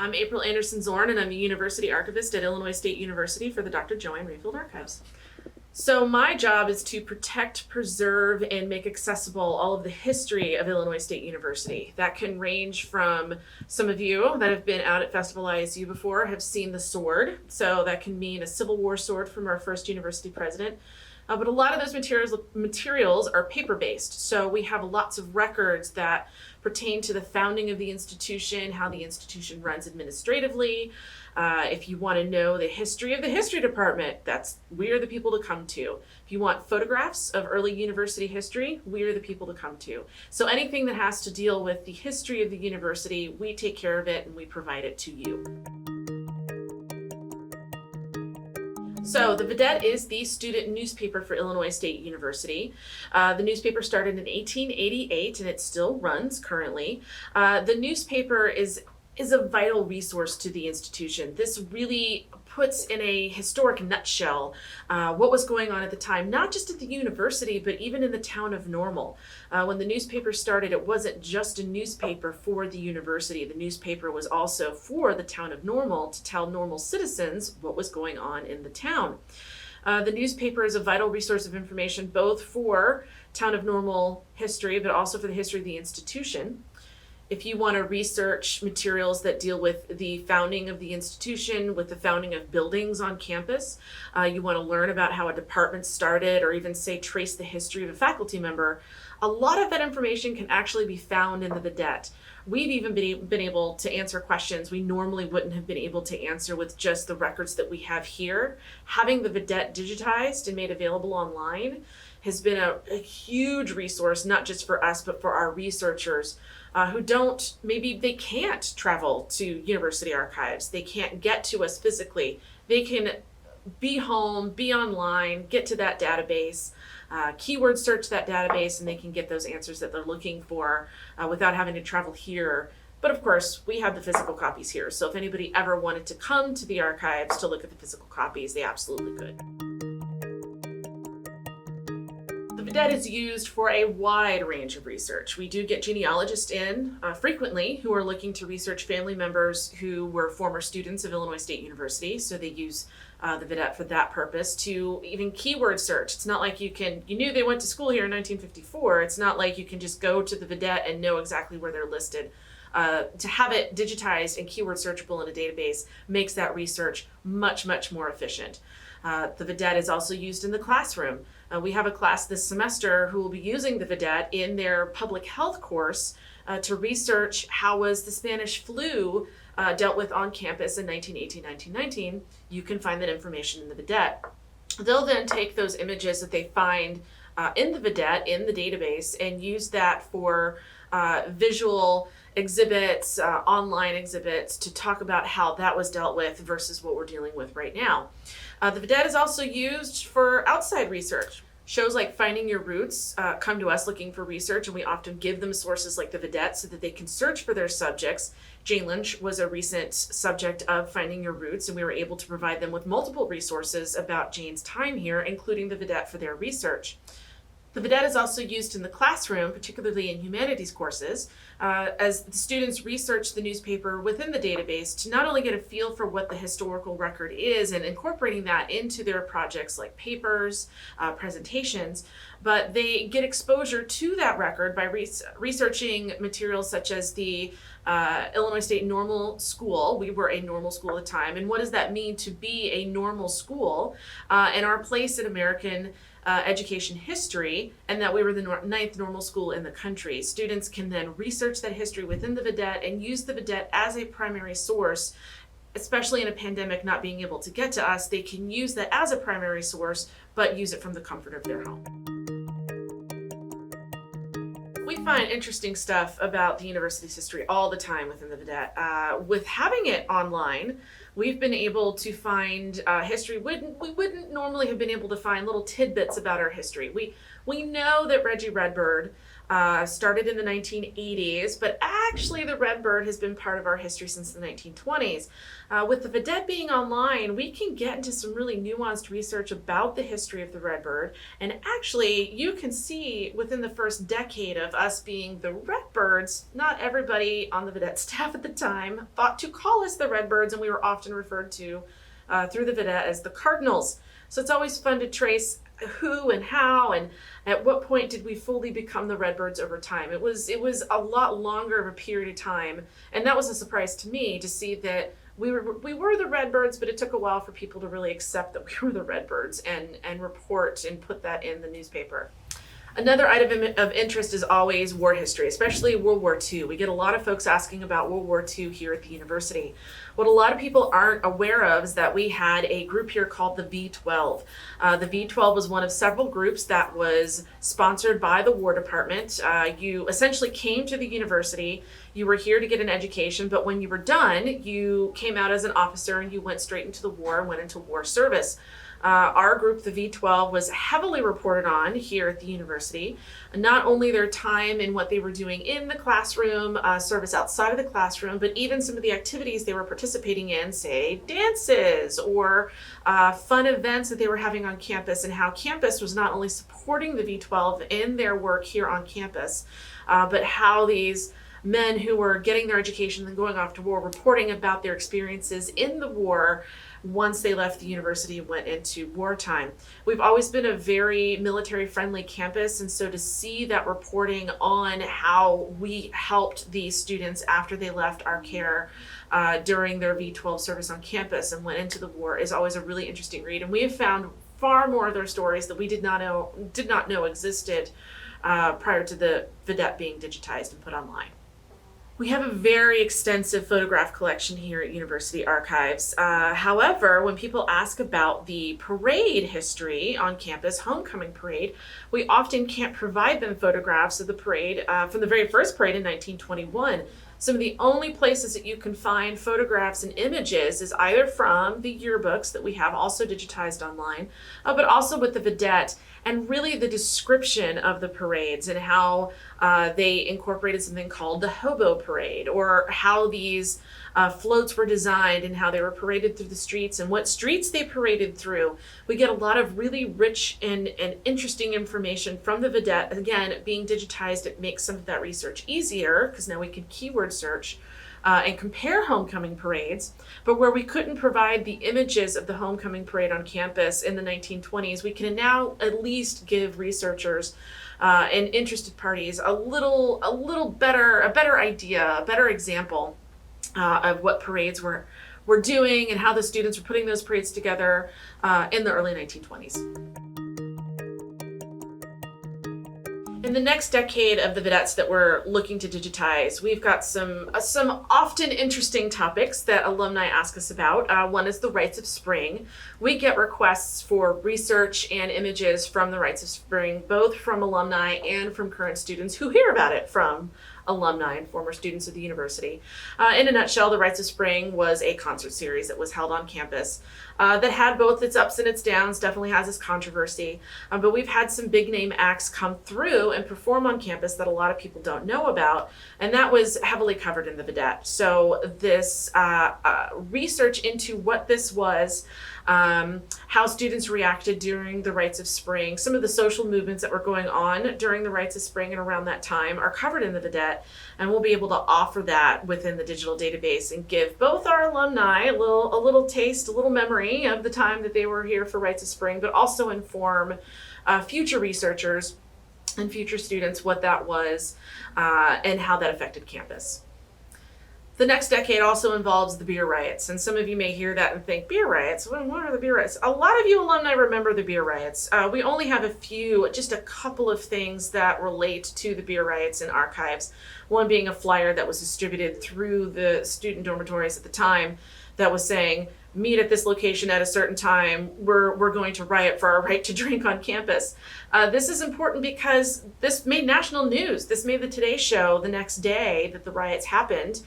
I'm April Anderson-Zorn, and I'm a university archivist at Illinois State University for the Dr. Joanne Rayfield Archives. So my job is to protect, preserve, and make accessible all of the history of Illinois State University. That can range from some of you that have been out at Festival ISU before have seen the sword. So that can mean a Civil War sword from our first university president. But a lot of those materials are paper-based. So we have lots of records that pertain to the founding of the institution, how the institution runs administratively. If you want to know the history of the history department, we're the people to come to. If you want photographs of early university history, we're the people to come to. So anything that has to deal with the history of the university, we take care of it and we provide it to you. So the Vidette is the student newspaper for Illinois State University. The newspaper started in 1888 and it still runs currently. The newspaper is a vital resource to the institution. This really puts in a historic nutshell what was going on at the time, not just at the university, but even in the town of Normal. When the newspaper started, it wasn't just a newspaper for the university. The newspaper was also for the town of Normal to tell Normal citizens what was going on in the town. The newspaper is a vital resource of information both for town of Normal history, but also for the history of the institution. If you want to research materials that deal with the founding of the institution, with the founding of buildings on campus, you want to learn about how a department started, or even say trace the history of a faculty member, a lot of that information can actually be found in the Vidette. We've even been able to answer questions we normally wouldn't have been able to answer with just the records that we have here. Having the Vidette digitized and made available online has been a huge resource, not just for us, but for our researchers who maybe they can't travel to university archives. They can't get to us physically. They can be home, be online, get to that database, keyword search that database, and they can get those answers that they're looking for without having to travel here. But of course, we have the physical copies here. So if anybody ever wanted to come to the archives to look at the physical copies, they absolutely could. The Vidette is used for a wide range of research. We do get genealogists in frequently who are looking to research family members who were former students of Illinois State University. So they use the Vidette for that purpose, to even keyword search. It's not like you knew they went to school here in 1954. It's not like you can just go to the Vidette and know exactly where they're listed. To have it digitized and keyword searchable in a database makes that research much, much more efficient. The Vidette is also used in the classroom. We have a class this semester who will be using the Vidette in their public health course to research how was the Spanish flu dealt with on campus in 1918-1919. You can find that information in the Vidette. They'll then take those images that they find in the Vidette, in the database, and use that for visual exhibits, online exhibits, to talk about how that was dealt with versus what we're dealing with right now. The Vidette is also used for outside research. Shows like Finding Your Roots come to us looking for research, and we often give them sources like the Vidette so that they can search for their subjects. Jane Lynch was a recent subject of Finding Your Roots, and we were able to provide them with multiple resources about Jane's time here, including the Vidette for their research. The Vidette is also used in the classroom, particularly in humanities courses, as the students research the newspaper within the database to not only get a feel for what the historical record is and incorporating that into their projects like papers, presentations, but they get exposure to that record by researching materials such as the Illinois State Normal School. We were a normal school at the time, and what does that mean to be a normal school, and our place in American education history, and that we were the ninth normal school in the country. Students can then research that history within the Vidette and use the Vidette as a primary source, especially in a pandemic not being able to get to us. They can use that as a primary source, but use it from the comfort of their home. We find interesting stuff about the university's history all the time within the Vidette. With having it online, we've been able to find history we wouldn't normally have been able to find, little tidbits about our history. We know that Reggie Redbird Started in the 1980s, but actually the Redbird has been part of our history since the 1920s. With the Vidette being online, we can get into some really nuanced research about the history of the Redbird, and actually you can see within the first decade of us being the Redbirds, not everybody on the Vidette staff at the time thought to call us the Redbirds, and we were often referred to through the Vidette as the Cardinals. So it's always fun to trace who and how and at what point did we fully become the Redbirds over time. It was a lot longer of a period of time, and that was a surprise to me to see that we were the Redbirds, but it took a while for people to really accept that we were the Redbirds and report and put that in the newspaper. Another item of interest is always war history, especially World War II. We get a lot of folks asking about World War II here at the university. What a lot of people aren't aware of is that we had a group here called the V12. The V12 was one of several groups that was sponsored by the War Department. You essentially came to the university, you were here to get an education, but when you were done, you came out as an officer and you went straight into the war and went into war service. Our group, the V12, was heavily reported on here at the university. Not only their time and what they were doing in the classroom, service outside of the classroom, but even some of the activities they were participating in, say dances or fun events that they were having on campus, and how campus was not only supporting the V12 in their work here on campus, but how these men who were getting their education and going off to war, reporting about their experiences in the war once they left the university and went into wartime. We've always been a very military-friendly campus, and so to see that reporting on how we helped these students after they left our care during their V12 service on campus and went into the war is always a really interesting read. And we have found far more of their stories that we did not know existed prior to the Vidette being digitized and put online. We have a very extensive photograph collection here at University Archives. However, when people ask about the parade history on campus, homecoming parade, we often can't provide them photographs of the parade from the very first parade in 1921. Some of the only places that you can find photographs and images is either from the yearbooks that we have also digitized online, but also with the Vidette, and really the description of the parades and how they incorporated something called the hobo parade, or how these floats were designed and how they were paraded through the streets and what streets they paraded through. We get a lot of really rich and interesting information from the Vidette. Again, being digitized, it makes some of that research easier because now we can keyword search and compare homecoming parades. But where we couldn't provide the images of the homecoming parade on campus in the 1920s, we can now at least give researchers and interested parties a better idea, a better example of what parades were doing and how the students were putting those parades together in the early 1920s. In the next decade of the Videttes that we're looking to digitize, we've got some often interesting topics that alumni ask us about. One is the Rites of Spring. We get requests for research and images from the Rites of Spring, both from alumni and from current students who hear about it from alumni and former students of the university. In a nutshell, the Rites of Spring was a concert series that was held on campus that had both its ups and its downs, definitely has its controversy, but we've had some big name acts come through and perform on campus that a lot of people don't know about, and that was heavily covered in the Vidette. So this research into what this was, how students reacted during the Rites of Spring, some of the social movements that were going on during the Rites of Spring and around that time are covered in the Vidette, and we'll be able to offer that within the digital database and give both our alumni a little taste, a little memory of the time that they were here for Rites of Spring, but also inform future researchers and future students what that was and how that affected campus. The next decade also involves the Beer Riots, and some of you may hear that and think, Beer Riots? What are the Beer Riots? A lot of you alumni remember the Beer Riots. We only have just a couple of things that relate to the Beer Riots in archives. One being a flyer that was distributed through the student dormitories at the time that was saying, meet at this location at a certain time, we're going to riot for our right to drink on campus. This is important because this made national news. This made the Today Show the next day that the riots happened,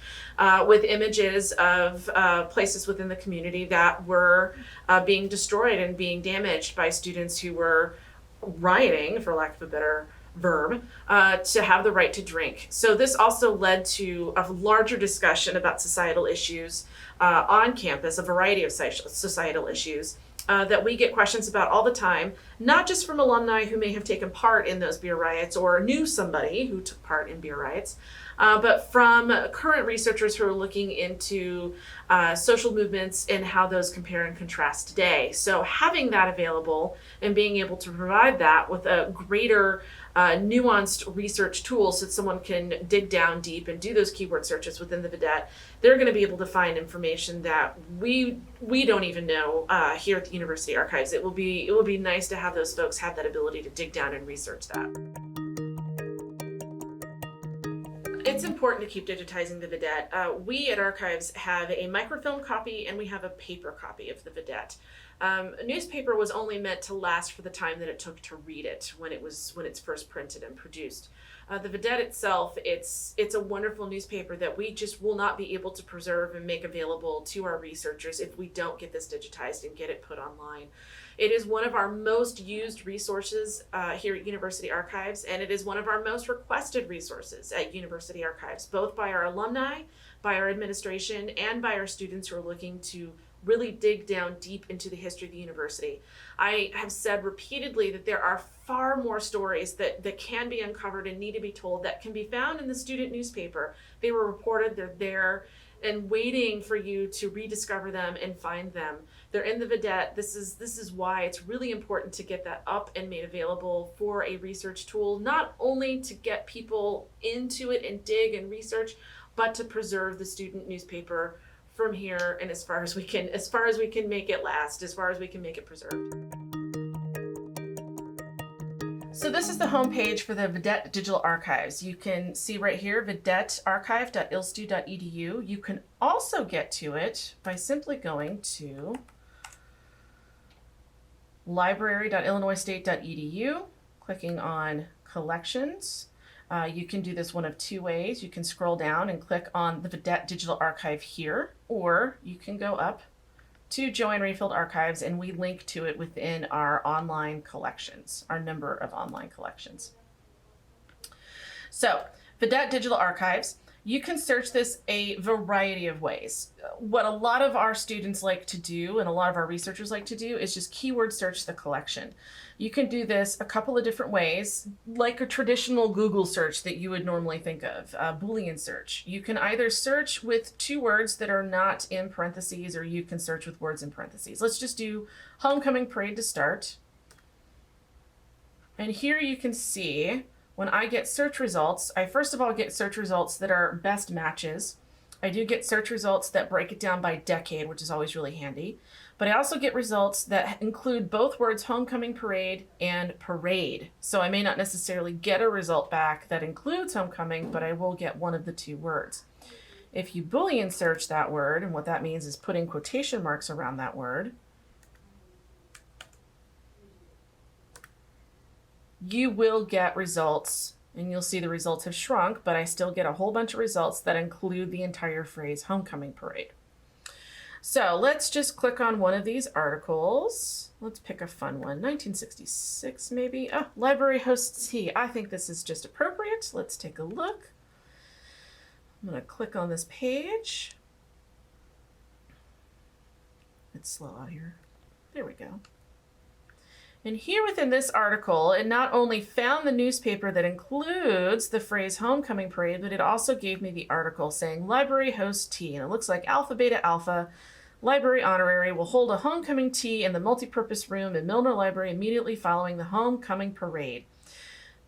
with images of places within the community that were being destroyed and being damaged by students who were rioting, for lack of a better verb, to have the right to drink. So this also led to a larger discussion about societal issues on campus, a variety of societal issues that we get questions about all the time, not just from alumni who may have taken part in those beer riots or knew somebody who took part in beer riots, but from current researchers who are looking into social movements and how those compare and contrast today. So having that available and being able to provide that with a greater nuanced research tool so that someone can dig down deep and do those keyword searches within the Vidette, they're going to be able to find information that we don't even know here at the University Archives. It will be nice to have those folks have that ability to dig down and research that. It's important to keep digitizing the Vidette. We at Archives have a microfilm copy and we have a paper copy of the Vidette. A newspaper was only meant to last for the time that it took to read it when it's first printed and produced. The Vidette itself, it's a wonderful newspaper that we just will not be able to preserve and make available to our researchers if we don't get this digitized and get it put online. It is one of our most used resources here at University Archives, and it is one of our most requested resources at University Archives, both by our alumni, by our administration, and by our students who are looking to really dig down deep into the history of the university. I have said repeatedly that there are far more stories that can be uncovered and need to be told that can be found in the student newspaper. They were reported, they're there, and waiting for you to rediscover them and find them. They're in the Vidette. This is why it's really important to get that up and made available for a research tool, not only to get people into it and dig and research, but to preserve the student newspaper from here and as far as we can make it last, as far as we can make it preserved. So this is the homepage for the Vidette Digital Archives. You can see right here, videttearchive.ilstu.edu. You can also get to it by simply going to library.illinoisstate.edu, clicking on collections. You can do this one of two ways. You can scroll down and click on the Vidette Digital Archive here, or you can go up to Joanne Rayfield Archives and we link to it within our online collections, our number of online collections. So, Vidette Digital Archives, you can search this a variety of ways. What a lot of our students like to do and a lot of our researchers like to do is just keyword search the collection. You can do this a couple of different ways, like a traditional Google search that you would normally think of, a Boolean search. You can either search with two words that are not in parentheses, or you can search with words in parentheses. Let's just do Homecoming Parade to start. And here you can see when I get search results, I first of all get search results that are best matches. I do get search results that break it down by decade, which is always really handy. But I also get results that include both words homecoming parade and parade. So I may not necessarily get a result back that includes homecoming, but I will get one of the two words. If you Boolean search that word, and what that means is putting quotation marks around that word, you will get results, and you'll see the results have shrunk, but I still get a whole bunch of results that include the entire phrase homecoming parade. So let's just click on one of these articles. Let's pick a fun one, 1966 maybe. Oh, library hosts tea. I think this is just appropriate. Let's take a look. I'm going to click on this page. It's slow out here. There we go. And here within this article, it not only found the newspaper that includes the phrase homecoming parade, but it also gave me the article saying library host tea. And it looks like Alpha Beta Alpha Library Honorary will hold a homecoming tea in the multipurpose room in Milner Library immediately following the homecoming parade.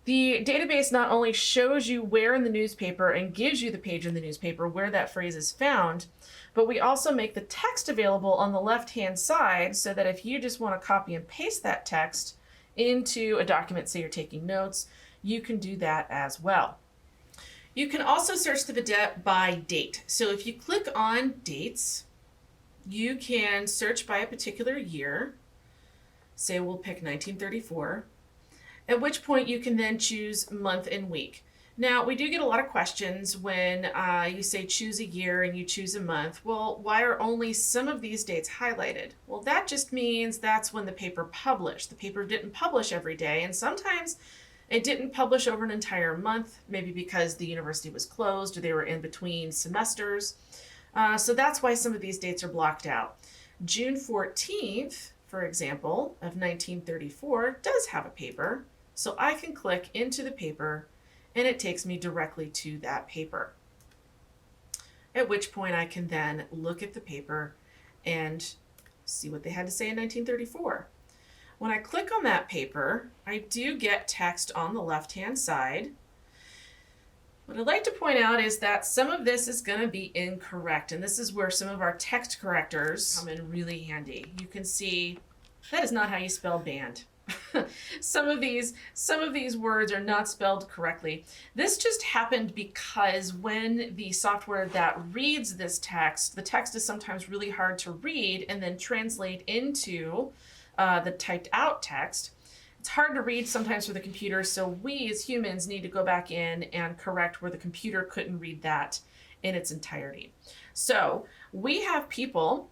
The database not only shows you where in the newspaper and gives you the page in the newspaper where that phrase is found, but we also make the text available on the left-hand side so that if you just want to copy and paste that text into a document, say you're taking notes, you can do that as well. You can also search the Vidette by date. So if you click on dates, you can search by a particular year. Say we'll pick 1934. At which point you can then choose month and week. Now, we do get a lot of questions when you say choose a year and you choose a month. Well, why are only some of these dates highlighted? Well, that just means that's when the paper published. The paper didn't publish every day, and sometimes it didn't publish over an entire month, maybe because the university was closed or they were in between semesters. So that's why some of these dates are blocked out. June 14th, for example, of 1934 does have a paper, so I can click into the paper and it takes me directly to that paper. At which point I can then look at the paper and see what they had to say in 1934. When I click on that paper, I do get text on the left-hand side. What I'd like to point out is that some of this is going to be incorrect, and this is where some of our text correctors come in really handy. You can see that is not how you spell band. Some of these words are not spelled correctly. This just happened because when the software that reads this text, the text is sometimes really hard to read and then translate into the typed out text. It's hard to read sometimes for the computer, so we as humans need to go back in and correct where the computer couldn't read that in its entirety. So we have people,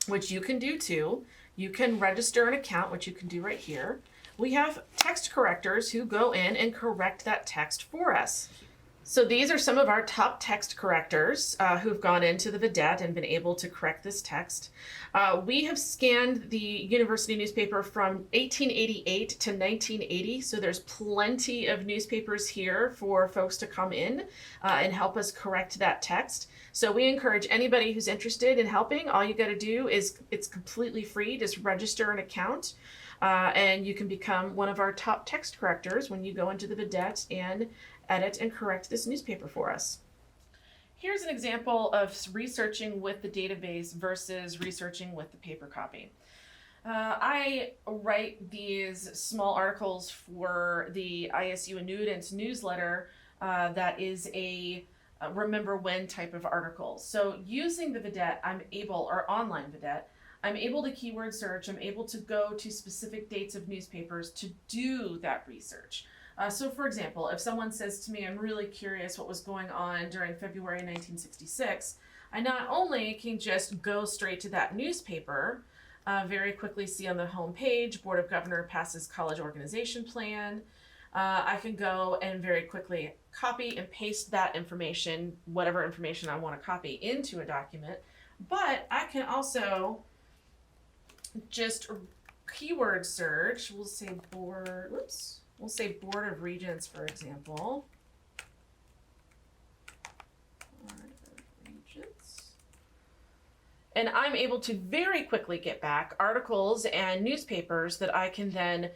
which you can do too. You can register an account, which you can do right here. We have text correctors who go in and correct that text for us. So these are some of our top text correctors who've gone into the Vidette and been able to correct this text. We have scanned the university newspaper from 1888 to 1980, so there's plenty of newspapers here for folks to come in and help us correct that text. So we encourage anybody who's interested in helping. All you got to do is, it's completely free, just register an account. And you can become one of our top text correctors when you go into the Vidette and edit and correct this newspaper for us. Here's an example of researching with the database versus researching with the paper copy. I write these small articles for the ISU Annuitants newsletter that is a remember when type of article. So using the Vidette, or online Vidette, I'm able to keyword search. I'm able to go to specific dates of newspapers to do that research. So for example, if someone says to me, I'm really curious what was going on during February 1966, I not only can just go straight to that newspaper, very quickly see on the home page, Board of Governor passes college organization plan. I can go and very quickly copy and paste that information, whatever information I want to copy, into a document. But I can also just keyword search. We'll say Board of Regents, for example. Board of Regents. And I'm able to very quickly get back articles and newspapers that I can then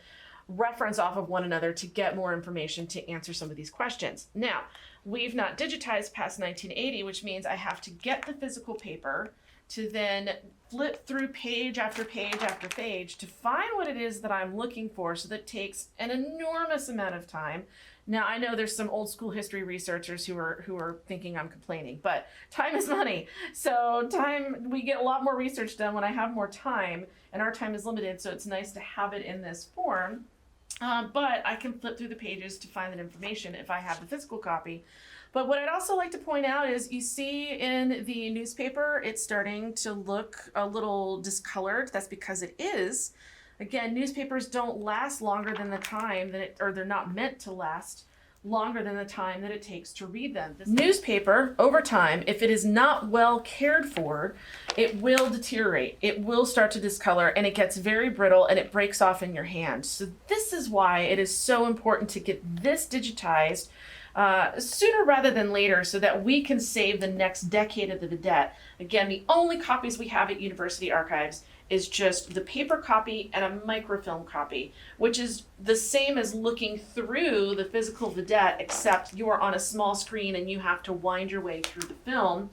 reference off of one another to get more information to answer some of these questions. Now, we've not digitized past 1980, which means I have to get the physical paper to then flip through page after page after page to find what it is that I'm looking for. So that takes an enormous amount of time. Now, I know there's some old school history researchers who are thinking I'm complaining, but time is money. So we get a lot more research done when I have more time, and our time is limited, so it's nice to have it in this form. But I can flip through the pages to find that information if I have the physical copy. But what I'd also like to point out is you see in the newspaper, it's starting to look a little discolored. That's because it is. Again, newspapers don't last longer than the time or they're not meant to last longer than the time that it takes to read them. This newspaper, over time, if it is not well cared for, it will deteriorate. It will start to discolor, and it gets very brittle, and it breaks off in your hand. So this is why it is so important to get this digitized sooner rather than later, so that we can save the next decade of the Vidette. Again, the only copies we have at University Archives is just the paper copy and a microfilm copy, which is the same as looking through the physical Vidette, except you're on a small screen and you have to wind your way through the film.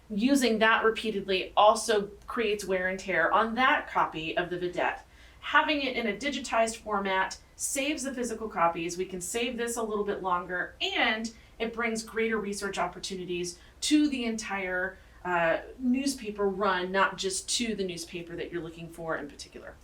Using that repeatedly also creates wear and tear on that copy of the Vidette. Having it in a digitized format saves the physical copies. We can save this a little bit longer, and it brings greater research opportunities to the entire newspaper run, not just to the newspaper that you're looking for in particular.